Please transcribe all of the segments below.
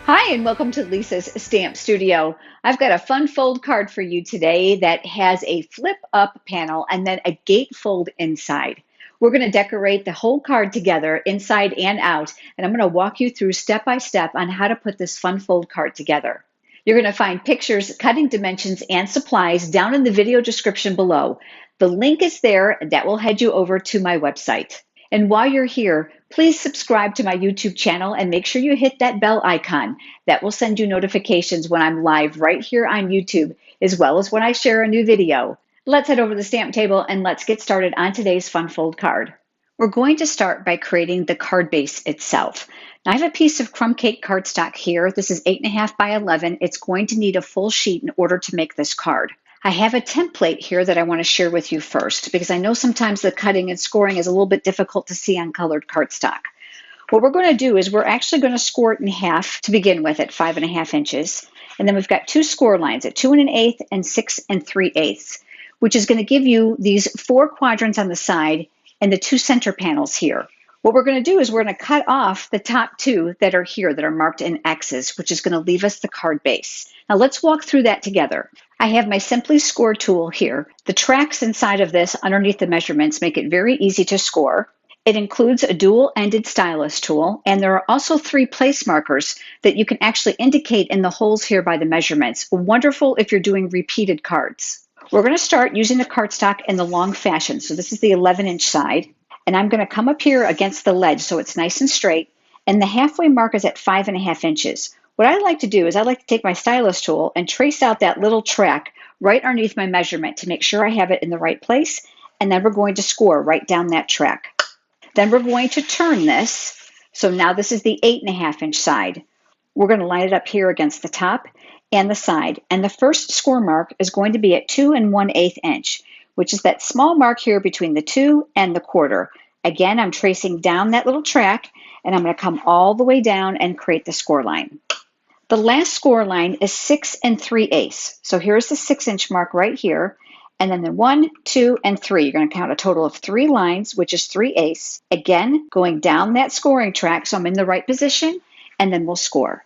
Hi, and welcome to Lisa's Stamp Studio. I've got a fun fold card for you today that has a flip up panel and then a gatefold inside. We're going to decorate the whole card together inside and out, and I'm going to walk you through step by step on how to put this fun fold card together. You're going to find pictures, cutting dimensions, and supplies down in the video description below. The link is there, and that will head you over to my website. And while you're here, please subscribe to my YouTube channel and make sure you hit that bell icon. That will send you notifications when I'm live right here on YouTube, as well as when I share a new video. Let's head over to the stamp table and let's get started on today's fun fold card. We're going to start by creating the card base itself. Now I have a piece of crumb cake cardstock here. This is 8.5 by 11. It's going to need a full sheet in order to make this card. I have a template here that I want to share with you first because I know sometimes the cutting and scoring is a little bit difficult to see on colored cardstock. What we're going to do is we're actually going to score it in half to begin with at 5.5 inches. And then we've got two score lines at 2 1/8 and 6 3/8, which is going to give you these 4 quadrants on the side and the 2 center panels here. What we're going to do is we're going to cut off the top 2 that are here that are marked in X's, which is going to leave us the card base. Now let's walk through that together. I have my Simply Score tool here. The tracks inside of this underneath the measurements make it very easy to score. It includes a dual-ended stylus tool, and there are also 3 place markers that you can actually indicate in the holes here by the measurements. Wonderful if you're doing repeated cards. We're going to start using the cardstock in the long fashion. So this is the 11-inch side, and I'm going to come up here against the ledge so it's nice and straight, and the halfway mark is at 5.5 inches. What I like to do is I like to take my stylus tool and trace out that little track right underneath my measurement to make sure I have it in the right place, and then we're going to score right down that track. Then we're going to turn this. So now this is the 8.5-inch side. We're going to line it up here against the top and the side. And the first score mark is going to be at 2 1/8 inch, which is that small mark here between the 2 and the quarter. Again, I'm tracing down that little track, and I'm going to come all the way down and create the score line. The last score line is 6 3/8. So here's the 6-inch mark right here. And then the 1, 2, and 3. You're going to count a total of 3 lines, which is 3/8. Again, going down that scoring track so I'm in the right position, and then we'll score.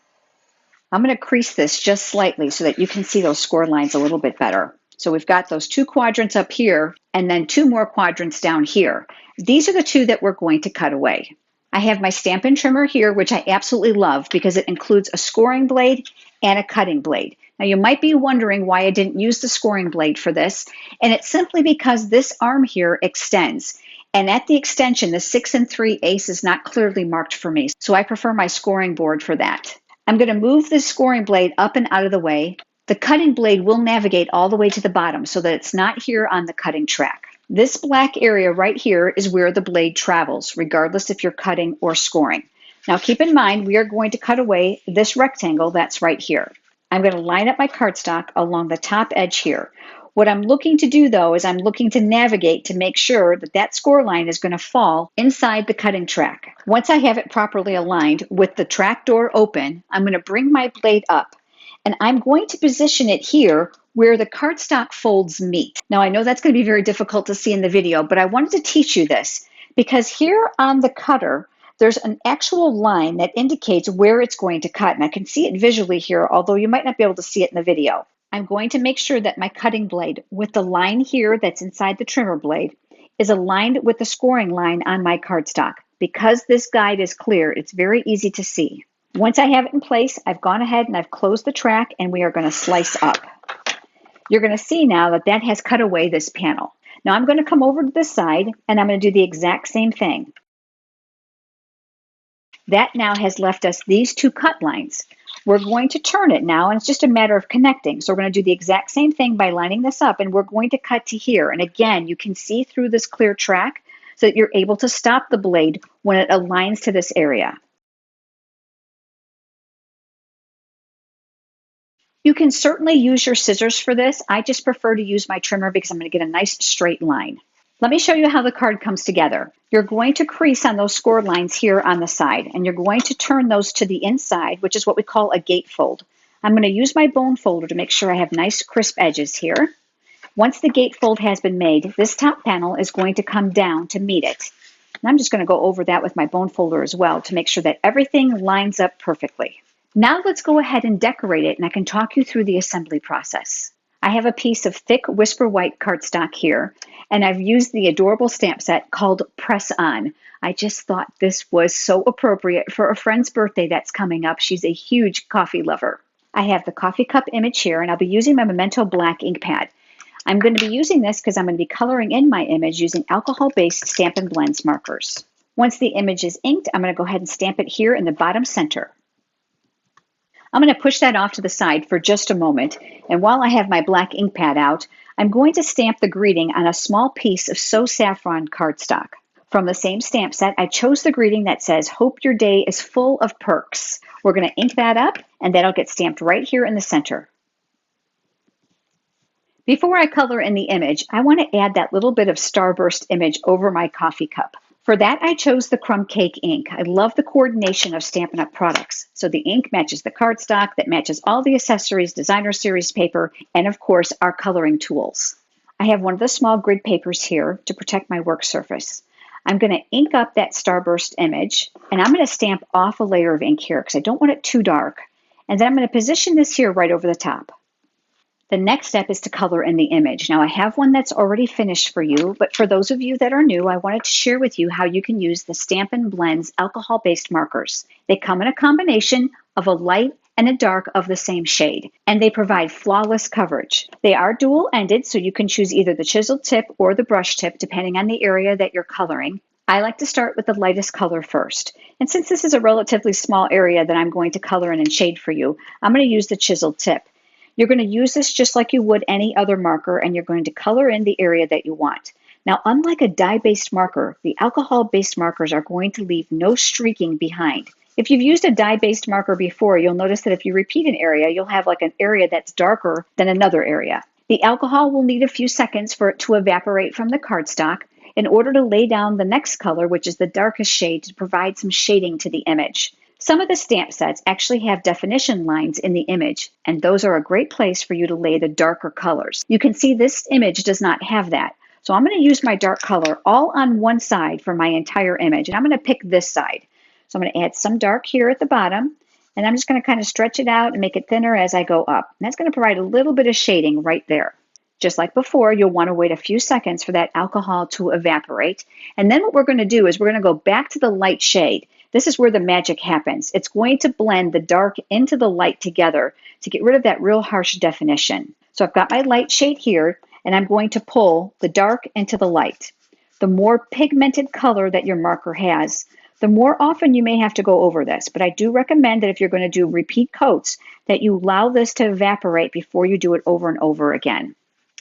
I'm going to crease this just slightly so that you can see those score lines a little bit better. So we've got those 2 quadrants up here, and then 2 more quadrants down here. These are the 2 that we're going to cut away. I have my Stampin' trimmer here, which I absolutely love because it includes a scoring blade and a cutting blade. Now you might be wondering why I didn't use the scoring blade for this, and it's simply because this arm here extends. And at the extension, the 6 3/8 is not clearly marked for me, so I prefer my scoring board for that. I'm going to move this scoring blade up and out of the way. The cutting blade will navigate all the way to the bottom so that it's not here on the cutting track. This black area right here is where the blade travels, regardless if you're cutting or scoring. Now keep in mind, we are going to cut away this rectangle that's right here. I'm going to line up my cardstock along the top edge here. What I'm looking to do though is I'm looking to navigate to make sure that that score line is going to fall inside the cutting track. Once I have it properly aligned with the track door open, I'm going to bring my blade up, and I'm going to position it here where the cardstock folds meet. Now I know that's going to be very difficult to see in the video, but I wanted to teach you this because here on the cutter, there's an actual line that indicates where it's going to cut. And I can see it visually here, although you might not be able to see it in the video. I'm going to make sure that my cutting blade with the line here that's inside the trimmer blade is aligned with the scoring line on my cardstock. Because this guide is clear, it's very easy to see. Once I have it in place, I've gone ahead and I've closed the track, and we are going to slice up. You're going to see now that that has cut away this panel. Now I'm going to come over to this side, and I'm going to do the exact same thing. That now has left us these 2 cut lines. We're going to turn it now, and it's just a matter of connecting. So we're going to do the exact same thing by lining this up, and we're going to cut to here. And again, you can see through this clear track so that you're able to stop the blade when it aligns to this area. You can certainly use your scissors for this. I just prefer to use my trimmer because I'm going to get a nice straight line. Let me show you how the card comes together. You're going to crease on those score lines here on the side, and you're going to turn those to the inside, which is what we call a gatefold. I'm going to use my bone folder to make sure I have nice crisp edges here. Once the gatefold has been made, this top panel is going to come down to meet it. And I'm just going to go over that with my bone folder as well to make sure that everything lines up perfectly. Now let's go ahead and decorate it, and I can talk you through the assembly process. I have a piece of thick Whisper White cardstock here, and I've used the adorable stamp set called Press On. I just thought this was so appropriate for a friend's birthday that's coming up. She's a huge coffee lover. I have the coffee cup image here, and I'll be using my Memento Black ink pad. I'm going to be using this because I'm going to be coloring in my image using alcohol-based Stampin' Blends markers. Once the image is inked, I'm going to go ahead and stamp it here in the bottom center. I'm going to push that off to the side for just a moment, and while I have my black ink pad out, I'm going to stamp the greeting on a small piece of So Saffron cardstock. From the same stamp set, I chose the greeting that says, "Hope your day is full of perks." We're going to ink that up, and that'll get stamped right here in the center. Before I color in the image, I want to add that little bit of starburst image over my coffee cup. For that, I chose the Crumb Cake ink. I love the coordination of Stampin' Up! Products. So the ink matches the cardstock, that matches all the accessories, designer series paper, and of course, our coloring tools. I have one of the small grid papers here to protect my work surface. I'm going to ink up that starburst image, and I'm going to stamp off a layer of ink here because I don't want it too dark. And then I'm going to position this here right over the top. The next step is to color in the image. Now I have one that's already finished for you, but for those of you that are new, I wanted to share with you how you can use the Stampin' Blends alcohol-based markers. They come in a combination of a light and a dark of the same shade, and they provide flawless coverage. They are dual-ended, so you can choose either the chisel tip or the brush tip, depending on the area that you're coloring. I like to start with the lightest color first. And since this is a relatively small area that I'm going to color in and shade for you, I'm going to use the chisel tip. You're going to use this just like you would any other marker, and you're going to color in the area that you want. Now, unlike a dye-based marker, the alcohol-based markers are going to leave no streaking behind. If you've used a dye-based marker before, you'll notice that if you repeat an area, you'll have like an area that's darker than another area. The alcohol will need a few seconds for it to evaporate from the cardstock in order to lay down the next color, which is the darkest shade, to provide some shading to the image. Some of the stamp sets actually have definition lines in the image, and those are a great place for you to lay the darker colors. You can see this image does not have that. So I'm going to use my dark color all on one side for my entire image, and I'm going to pick this side. So I'm going to add some dark here at the bottom, and I'm just going to kind of stretch it out and make it thinner as I go up. And that's going to provide a little bit of shading right there. Just like before, you'll want to wait a few seconds for that alcohol to evaporate. And then what we're going to do is we're going to go back to the light shade. This is where the magic happens. It's going to blend the dark into the light together to get rid of that real harsh definition. So I've got my light shade here, and I'm going to pull the dark into the light. The more pigmented color that your marker has, the more often you may have to go over this. But I do recommend that if you're going to do repeat coats, that you allow this to evaporate before you do it over and over again.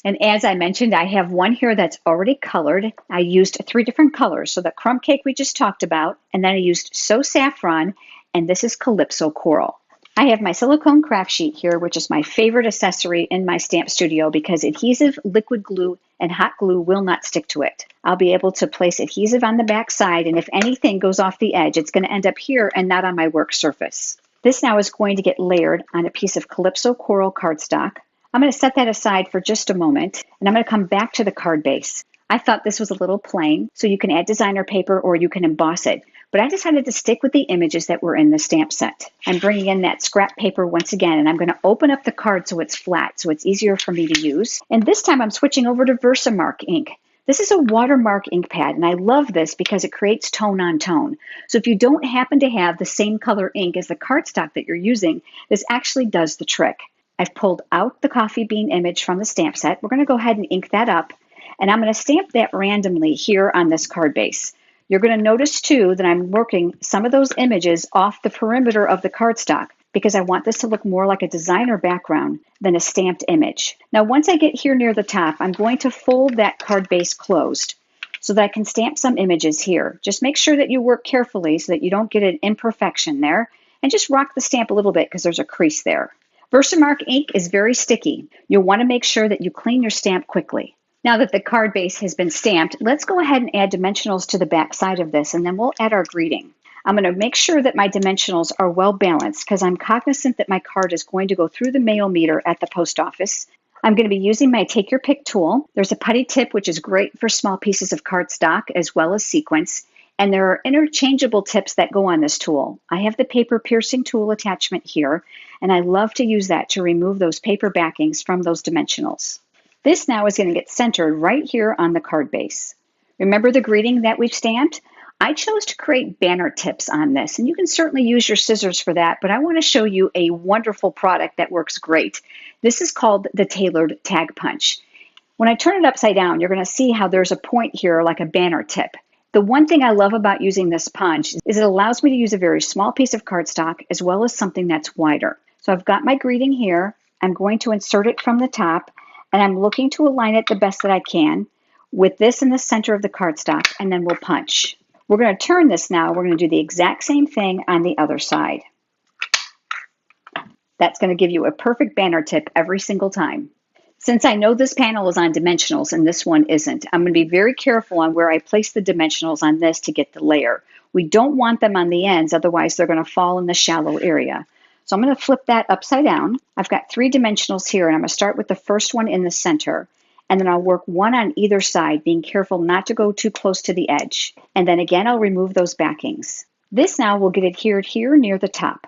And as I mentioned, I have one here that's already colored. I used 3 different colors. So the Crumb Cake we just talked about, and then I used So Saffron, and this is Calypso Coral. I have my silicone craft sheet here, which is my favorite accessory in my stamp studio because adhesive, liquid glue, and hot glue will not stick to it. I'll be able to place adhesive on the back side, and if anything goes off the edge, it's going to end up here and not on my work surface. This now is going to get layered on a piece of Calypso Coral cardstock. I'm going to set that aside for just a moment, and I'm going to come back to the card base. I thought this was a little plain, so you can add designer paper or you can emboss it, but I decided to stick with the images that were in the stamp set. I'm bringing in that scrap paper once again, and I'm going to open up the card so it's flat, so it's easier for me to use. And this time I'm switching over to Versamark ink. This is a watermark ink pad, and I love this because it creates tone on tone. So if you don't happen to have the same color ink as the cardstock that you're using, this actually does the trick. I've pulled out the coffee bean image from the stamp set. We're going to go ahead and ink that up, and I'm going to stamp that randomly here on this card base. You're going to notice too that I'm working some of those images off the perimeter of the cardstock because I want this to look more like a designer background than a stamped image. Now once I get here near the top, I'm going to fold that card base closed so that I can stamp some images here. Just make sure that you work carefully so that you don't get an imperfection there, and just rock the stamp a little bit because there's a crease there. Versamark ink is very sticky. You'll want to make sure that you clean your stamp quickly. Now that the card base has been stamped, let's go ahead and add dimensionals to the back side of this, and then we'll add our greeting. I'm going to make sure that my dimensionals are well balanced because I'm cognizant that my card is going to go through the mail meter at the post office. I'm going to be using my Take Your Pick tool. There's a putty tip, which is great for small pieces of cardstock as well as sequins. And there are interchangeable tips that go on this tool. I have the paper piercing tool attachment here, and I love to use that to remove those paper backings from those dimensionals. This now is going to get centered right here on the card base. Remember the greeting that we've stamped? I chose to create banner tips on this, and you can certainly use your scissors for that, but I want to show you a wonderful product that works great. This is called the Tailored Tag Punch. When I turn it upside down, you're going to see how there's a point here like a banner tip. The one thing I love about using this punch is it allows me to use a very small piece of cardstock as well as something that's wider. So I've got my greeting here. I'm going to insert it from the top, and I'm looking to align it the best that I can with this in the center of the cardstock, and then we'll punch. We're going to turn this now. We're going to do the exact same thing on the other side. That's going to give you a perfect banner tip every single time. Since I know this panel is on dimensionals and this one isn't, I'm going to be very careful on where I place the dimensionals on this to get the layer. We don't want them on the ends, otherwise they're going to fall in the shallow area. So I'm going to flip that upside down. I've got 3 dimensionals here, and I'm going to start with the first one in the center, and then I'll work one on either side, being careful not to go too close to the edge. And then again, I'll remove those backings. This now will get adhered here near the top.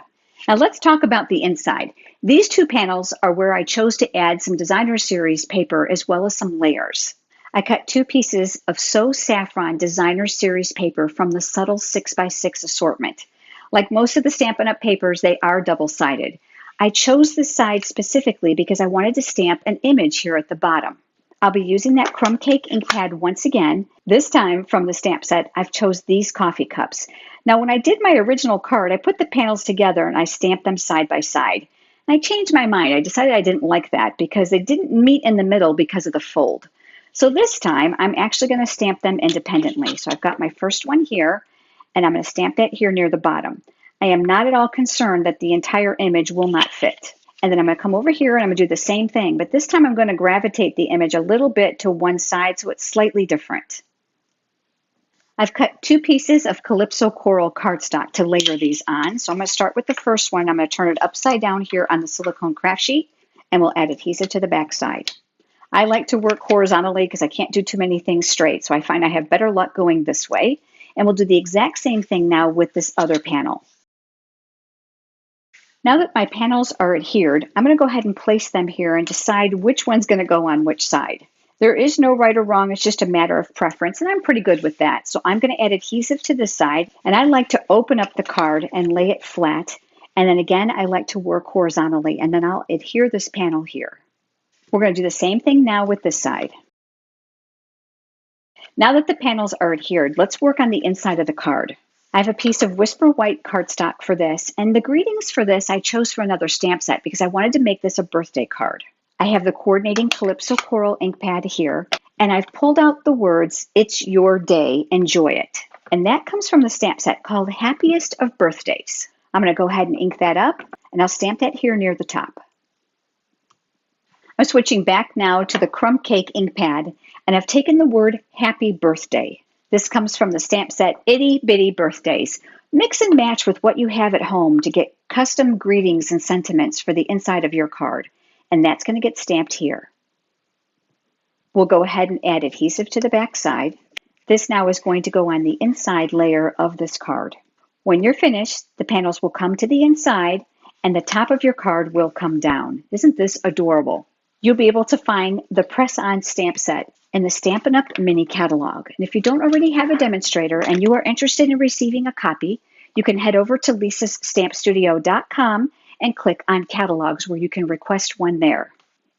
Now let's talk about the inside. These 2 panels are where I chose to add some designer series paper as well as some layers. I cut 2 pieces of So Saffron designer series paper from the subtle 6x6 assortment. Like most of the Stampin' Up! Papers, they are double-sided. I chose this side specifically because I wanted to stamp an image here at the bottom. I'll be using that crumb cake ink pad once again. This time from the stamp set, I've chose these coffee cups. Now when I did my original card, I put the panels together and I stamped them side by side. And I changed my mind. I decided I didn't like that because they didn't meet in the middle because of the fold. So this time I'm actually going to stamp them independently. So I've got my first one here, and I'm going to stamp that here near the bottom. I am not at all concerned that the entire image will not fit. And then I'm going to come over here and I'm going to do the same thing, but this time I'm going to gravitate the image a little bit to one side so it's slightly different. I've cut 2 pieces of Calypso Coral cardstock to layer these on. So I'm going to start with the first one. I'm going to turn it upside down here on the silicone craft sheet, and we'll add adhesive to the back side. I like to work horizontally because I can't do too many things straight, so I find I have better luck going this way. And we'll do the exact same thing now with this other panel. Now that my panels are adhered, I'm going to go ahead and place them here and decide which one's going to go on which side. There is no right or wrong, it's just a matter of preference, and I'm pretty good with that. So I'm going to add adhesive to this side, and I like to open up the card and lay it flat. And then again, I like to work horizontally, and then I'll adhere this panel here. We're going to do the same thing now with this side. Now that the panels are adhered, let's work on the inside of the card. I have a piece of Whisper White cardstock for this, and the greetings for this I chose from another stamp set because I wanted to make this a birthday card. I have the coordinating Calypso Coral ink pad here, and I've pulled out the words, "It's your day, enjoy it." And that comes from the stamp set called Happiest of Birthdays. I'm going to go ahead and ink that up, and I'll stamp that here near the top. I'm switching back now to the crumb cake ink pad, and I've taken the word Happy Birthday. This comes from the stamp set Itty Bitty Birthdays. Mix and match with what you have at home to get custom greetings and sentiments for the inside of your card. And that's going to get stamped here. We'll go ahead and add adhesive to the back side. This now is going to go on the inside layer of this card. When you're finished, the panels will come to the inside and the top of your card will come down. Isn't this adorable? You'll be able to find the press-on stamp set in the Stampin' Up! Mini catalog. And if you don't already have a demonstrator and you are interested in receiving a copy, you can head over to lisasstampstudio.com and click on catalogs where you can request one there.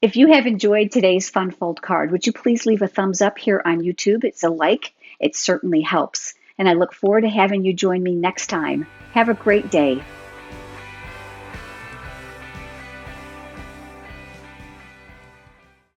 If you have enjoyed today's Fun Fold card, would you please leave a thumbs up here on YouTube? It's a like. It certainly helps. And I look forward to having you join me next time. Have a great day.